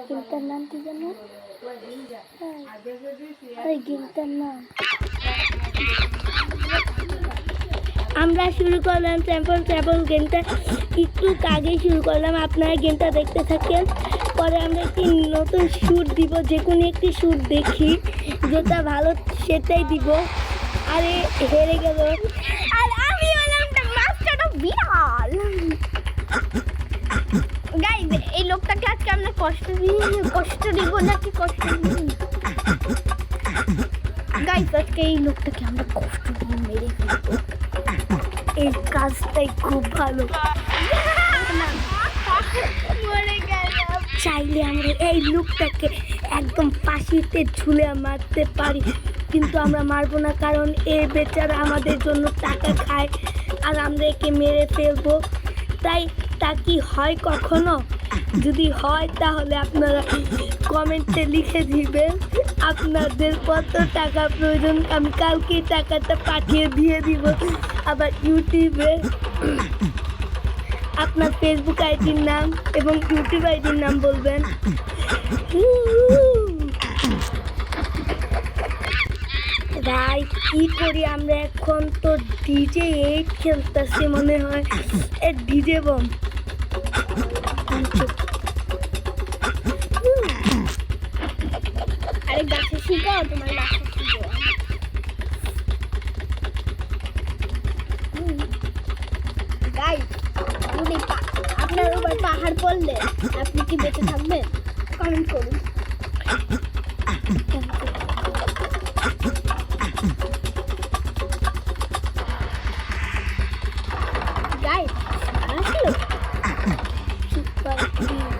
গেমটার নাম কি জানো? গেমটার নাম আমরা শুরু করলাম ট্র্যাপল গেমটা একটু আগেই শুরু করলাম। আপনারা গেমটা দেখতে থাকেন। পরে আমরা একটি নতুন শ্যুট দিব, যে কোনো একটি শ্যুট দেখি যেটা ভালো সেটাই দিব। আরে হেরে গেল, আর আমি হলাম মাস্টার অফ বিড়াল। গাইস এই লোকটাকে আজকে আমরা কষ্ট দিব নাকি কষ্ট দিব? গাইস আজকে এই লোকটাকে আমরা কষ্ট দিয়ে মেরে ফেলবো। এই কাজটাই খুব ভালো। চাইলে আমরা এই লোকটাকে একদম ফাঁসিতে ঝুলে মারতে পারি, কিন্তু আমরা মারবো না, কারণ এই বেচারা আমাদের জন্য টাকা খায় আর আমরা একে মেরে ফেলবো। তাই তা কি হয় কখনো? যদি হয় তাহলে আপনারা কমেন্টে লিখে দিবেন আপনাদের কত টাকা প্রয়োজন। আমি কালকে টাকাটা পাঠিয়ে দিয়ে দিব। আবার ইউটিউবে আপনার ফেসবুক আইডির নাম এবং ইউটিউব আইডির নাম বলবেন। ভাই কি করি আমরা এখন? তো ডিজে 8 খেলতেছি মনে হয়, এ ডিজে বম। আরে গাছে শিখাও, তোমার গাছে শিখাও। গাইস যদি আপনার উপর পাহাড় পড়লে আপনি কি বেঁচে থাকবেন? কমেন্ট করুন। গাইস আসলো সুপার প্লিজ,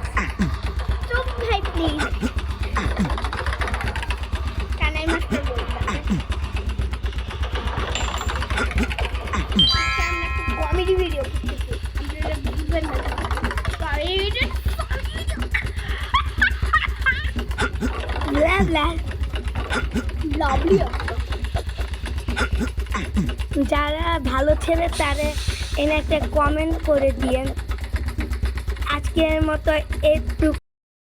চুপ ভাই প্লিজ। কানাই মাস্টার বলতাম কমেডি ভিডিও করতেছি, আপনারা বুঝবেন না। যারা ভালো ছেলে তারা এনে একটা কমেন্ট করে দিয়েন। আজকের মতো একটু